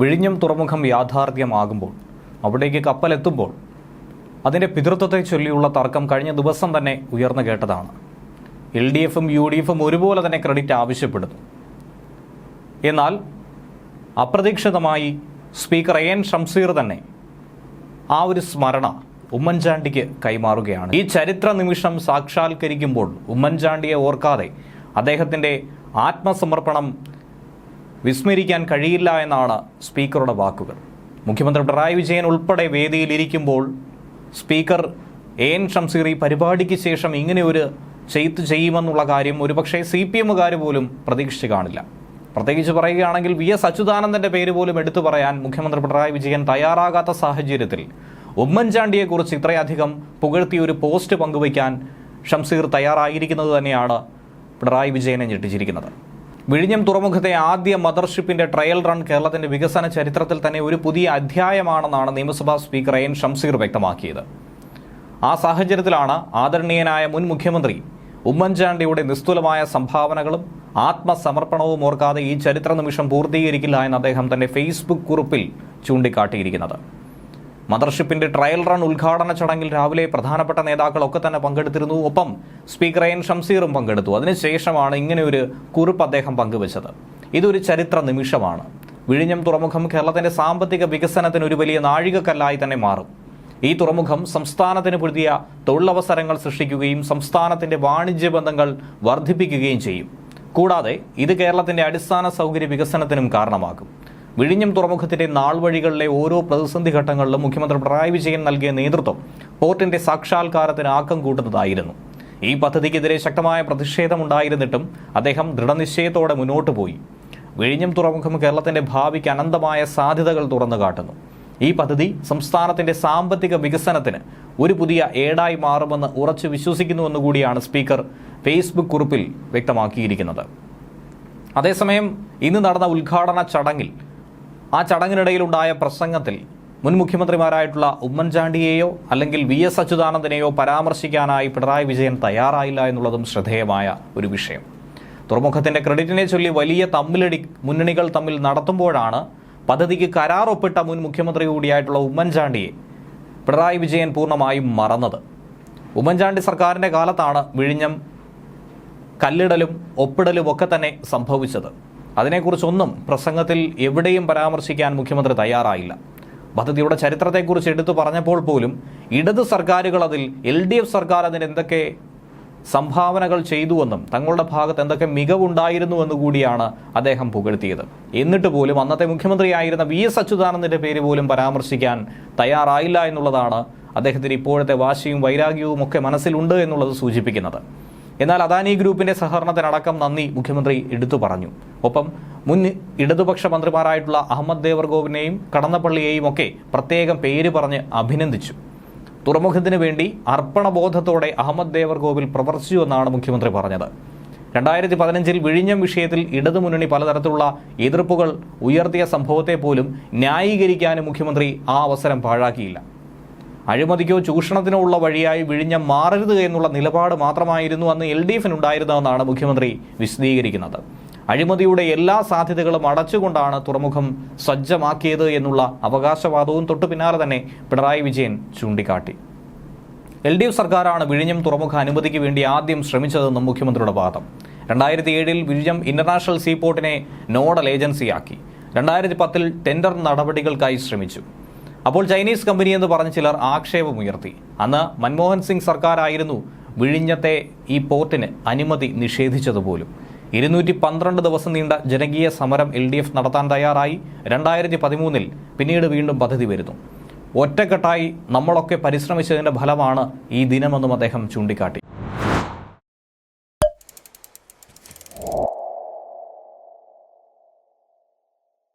വിഴിഞ്ഞം തുറമുഖം യാഥാർത്ഥ്യമാകുമ്പോൾ, അവിടേക്ക് കപ്പലെത്തുമ്പോൾ അതിൻ്റെ പിതൃത്വത്തെ ചൊല്ലിയുള്ള തർക്കം കഴിഞ്ഞ ദിവസം തന്നെ ഉയർന്നു കേട്ടതാണ്. LDFും UDFും ഒരുപോലെ തന്നെ ക്രെഡിറ്റ് ആവശ്യപ്പെടുന്നു. എന്നാൽ അപ്രതീക്ഷിതമായി സ്പീക്കർ AN ഷംസീർ തന്നെ ആ ഒരു സ്മരണ ഉമ്മൻചാണ്ടിക്ക് കൈമാറുകയാണ്. ഈ ചരിത്ര നിമിഷം സാക്ഷാത്കരിക്കുമ്പോൾ ഉമ്മൻചാണ്ടിയെ ഓർക്കാതെ അദ്ദേഹത്തിൻ്റെ ആത്മസമർപ്പണം വിസ്മരിക്കാൻ കഴിയില്ല എന്നാണ് സ്പീക്കറുടെ വാക്കുകൾ. മുഖ്യമന്ത്രി പിണറായി വിജയൻ ഉൾപ്പെടെ വേദിയിലിരിക്കുമ്പോൾ സ്പീക്കർ AN ഷംസീർ ഈ പരിപാടിക്ക് ശേഷം ഇങ്ങനെ ഒരു ചെയ്ത്ത് ചെയ്യുമെന്നുള്ള കാര്യം ഒരുപക്ഷെ CPMകാർ പോലും പ്രതീക്ഷിച്ച് കാണില്ല. പ്രത്യേകിച്ച് പറയുകയാണെങ്കിൽ VS അച്യുതാനന്ദൻ്റെ പേര് പോലും എടുത്തു പറയാൻ മുഖ്യമന്ത്രി പിണറായി വിജയൻ തയ്യാറാകാത്ത സാഹചര്യത്തിൽ ഉമ്മൻചാണ്ടിയെക്കുറിച്ച് ഇത്രയധികം പുകഴ്ത്തിയ ഒരു പോസ്റ്റ് പങ്കുവയ്ക്കാൻ ഷംസീർ തയ്യാറായിരിക്കുന്നത് തന്നെയാണ് പിണറായി വിജയനെ ഞെട്ടിച്ചിരിക്കുന്നത്. വിഴിഞ്ഞം തുറമുഖത്തെ ആദ്യ മദർഷിപ്പിന്റെ ട്രയൽ റൺ കേരളത്തിന്റെ വികസന ചരിത്രത്തിൽ തന്നെ ഒരു പുതിയ അധ്യായമാണെന്നാണ് നിയമസഭാ സ്പീക്കർ AN ഷംസീർ വ്യക്തമാക്കിയത്. ആ സാഹചര്യത്തിലാണ് ആദരണീയനായ മുൻ മുഖ്യമന്ത്രി ഉമ്മൻചാണ്ടിയുടെ നിസ്തുലമായ സംഭാവനകളും ആത്മസമർപ്പണവും ഓർക്കാതെ ഈ ചരിത്ര നിമിഷം പൂർത്തീകരിക്കില്ല എന്ന് അദ്ദേഹം തന്റെ ഫേസ്ബുക്ക് കുറിപ്പിൽ ചൂണ്ടിക്കാട്ടിയിരിക്കുന്നത്. മദർഷിപ്പിന്റെ ട്രയൽ റൺ ഉദ്ഘാടന ചടങ്ങിൽ രാവിലെ പ്രധാനപ്പെട്ട നേതാക്കളൊക്കെ തന്നെ പങ്കെടുത്തിരുന്നു. ഒപ്പം സ്പീക്കർ AN ഷംസീറും പങ്കെടുത്തു. അതിനുശേഷമാണ് ഇങ്ങനെ ഒരു കുറിപ്പ് അദ്ദേഹം പങ്കുവച്ചത്. ഇതൊരു ചരിത്ര നിമിഷമാണ്. വിഴിഞ്ഞം തുറമുഖം കേരളത്തിന്റെ സാമ്പത്തിക വികസനത്തിന് ഒരു വലിയ നാഴികക്കല്ലായി തന്നെ മാറും. ഈ തുറമുഖം സംസ്ഥാനത്തിന് പുതിയ തൊഴിലവസരങ്ങൾ സൃഷ്ടിക്കുകയും സംസ്ഥാനത്തിന്റെ വാണിജ്യ ബന്ധങ്ങൾ വർദ്ധിപ്പിക്കുകയും ചെയ്യും. കൂടാതെ ഇത് കേരളത്തിന്റെ അടിസ്ഥാന സൗകര്യ വികസനത്തിനും കാരണമാകും. വിഴിഞ്ഞം തുറമുഖത്തിന്റെ നാൾവഴികളിലെ ഓരോ പ്രതിസന്ധി ഘട്ടങ്ങളിലും മുഖ്യമന്ത്രി പിണറായി വിജയൻ നൽകിയ നേതൃത്വം പോർട്ടിന്റെ സാക്ഷാത്കാരത്തിന് ആക്കം കൂട്ടുന്നതായിരുന്നു. ഈ പദ്ധതിക്കെതിരെ ശക്തമായ പ്രതിഷേധമുണ്ടായിരുന്നിട്ടും അദ്ദേഹം ദൃഢനിശ്ചയത്തോടെ മുന്നോട്ട് പോയി. വിഴിഞ്ഞം തുറമുഖം കേരളത്തിന്റെ ഭാവിക്ക് അനന്തമായ സാധ്യതകൾ തുറന്നു കാട്ടുന്നു. ഈ പദ്ധതി സംസ്ഥാനത്തിന്റെ സാമ്പത്തിക വികസനത്തിന് ഒരു പുതിയ ഏടായി മാറുമെന്ന് ഉറച്ചു വിശ്വസിക്കുന്നുവെന്ന് കൂടിയാണ് സ്പീക്കർ ഫേസ്ബുക്ക് കുറിപ്പിൽ വ്യക്തമാക്കിയിരിക്കുന്നത്. അതേസമയം ഇന്ന് നടന്ന ഉദ്ഘാടന ചടങ്ങിൽ ആ ചടങ്ങിനിടയിലുണ്ടായ പ്രസംഗത്തിൽ മുൻ മുഖ്യമന്ത്രിമാരായിട്ടുള്ള ഉമ്മൻചാണ്ടിയെയോ അല്ലെങ്കിൽ VS അച്യുതാനന്ദനെയോ പരാമർശിക്കാനായി പിണറായി വിജയൻ തയ്യാറായില്ല എന്നുള്ളതും ശ്രദ്ധേയമായ ഒരു വിഷയം. തുറമുഖത്തിന്റെ ക്രെഡിറ്റിനെ ചൊല്ലി വലിയ തമ്മിലടി മുന്നണികൾ തമ്മിൽ നടത്തുമ്പോഴാണ് പദ്ധതിക്ക് കരാർ ഒപ്പിട്ട മുൻ മുഖ്യമന്ത്രി കൂടിയായിട്ടുള്ള ഉമ്മൻചാണ്ടിയെ പിണറായി വിജയൻ പൂർണ്ണമായും മറന്നത്. ഉമ്മൻചാണ്ടി സർക്കാരിൻ്റെ കാലത്താണ് വിഴിഞ്ഞം കല്ലിടലും ഒപ്പിടലും ഒക്കെ തന്നെ സംഭവിച്ചത്. അതിനെക്കുറിച്ചൊന്നും പ്രസംഗത്തിൽ എവിടെയും പരാമർശിക്കാൻ മുഖ്യമന്ത്രി തയ്യാറായില്ല. പദ്ധതിയുടെ ചരിത്രത്തെക്കുറിച്ച് എടുത്തു പറഞ്ഞപ്പോൾ പോലും ഇടത് സർക്കാരുകൾ അതിൽ LDF സർക്കാർ അതിന് എന്തൊക്കെ സംഭാവനകൾ ചെയ്തുവെന്നും തങ്ങളുടെ ഭാഗത്ത് എന്തൊക്കെ മികവുണ്ടായിരുന്നുവെന്ന് കൂടിയാണ് അദ്ദേഹം പുകഴ്ത്തിയത്. എന്നിട്ട് പോലും അന്നത്തെ മുഖ്യമന്ത്രിയായിരുന്ന VS അച്യുതാനന്ദൻ്റെ പേര് പോലും പരാമർശിക്കാൻ തയ്യാറായില്ല എന്നുള്ളതാണ് അദ്ദേഹത്തിന് ഇപ്പോഴത്തെ വാശിയും വൈരാഗ്യവും ഒക്കെ മനസ്സിലുണ്ട് എന്നുള്ളത് സൂചിപ്പിക്കുന്നത്. എന്നാൽ അദാനി ഗ്രൂപ്പിന്റെ സഹകരണത്തിനടക്കം നന്ദി മുഖ്യമന്ത്രി എടുത്തു പറഞ്ഞു. ഒപ്പം മുൻ ഇടതുപക്ഷ മന്ത്രിമാരായിട്ടുള്ള അഹമ്മദ് ദേവർഗോവിനെയും കടന്നപ്പള്ളിയെയും ഒക്കെ പ്രത്യേകം പേര് പറഞ്ഞ് അഭിനന്ദിച്ചു. തുറമുഖത്തിന് വേണ്ടി അർപ്പണബോധത്തോടെ അഹമ്മദ് ദേവർഗോവിൽ പ്രവർത്തിച്ചു എന്നാണ് മുഖ്യമന്ത്രി പറഞ്ഞത്. 2015 വിഴിഞ്ഞം വിഷയത്തിൽ ഇടതുമുന്നണി പലതരത്തിലുള്ള എതിർപ്പുകൾ ഉയർത്തിയ സംഭവത്തെ പോലും ന്യായീകരിക്കാനും മുഖ്യമന്ത്രി ആ അവസരം പാഴാക്കിയില്ല. അഴിമതിക്കോ ചൂഷണത്തിനോ ഉള്ള വഴിയായി വിഴിഞ്ഞം മാറരുത് എന്നുള്ള നിലപാട് മാത്രമായിരുന്നു അന്ന് LDFനുണ്ടായിരുന്നതെന്നാണ് മുഖ്യമന്ത്രി വിശദീകരിക്കുന്നത്. അഴിമതിയുടെ എല്ലാ സാധ്യതകളും അടച്ചുകൊണ്ടാണ് തുറമുഖം സജ്ജമാക്കിയത് എന്നുള്ള അവകാശവാദവും തൊട്ടു പിന്നാലെ തന്നെ പിണറായി വിജയൻ ചൂണ്ടിക്കാട്ടി. LDF സർക്കാരാണ് വിഴിഞ്ഞം തുറമുഖ അനുമതിക്ക് വേണ്ടി ആദ്യം ശ്രമിച്ചതെന്നും മുഖ്യമന്ത്രിയുടെ വാദം. 2007 വിഴിഞ്ഞം ഇന്റർനാഷണൽ സീപോർട്ടിനെ നോഡൽ ഏജൻസിയാക്കി. 2010 ടെൻഡർ നടപടികൾക്കായി ശ്രമിച്ചു. അപ്പോൾ ചൈനീസ് കമ്പനി എന്ന് പറഞ്ഞ് ചിലർ ആക്ഷേപമുയർത്തി. അന്ന് മൻമോഹൻ സിംഗ് സർക്കാരായിരുന്നു വിഴിഞ്ഞത്തെ ഈ പോർട്ടിന് അനുമതി നിഷേധിച്ചതുപോലും. 212 ദിവസം നീണ്ട ജനകീയ സമരം LDF നടത്താൻ തയ്യാറായി. 2013 പിന്നീട് വീണ്ടും പദ്ധതി വരുന്നു. ഒറ്റക്കെട്ടായി നമ്മളൊക്കെ പരിശ്രമിച്ചതിൻ്റെ ഫലമാണ് ഈ ദിനമെന്നും അദ്ദേഹം ചൂണ്ടിക്കാട്ടി.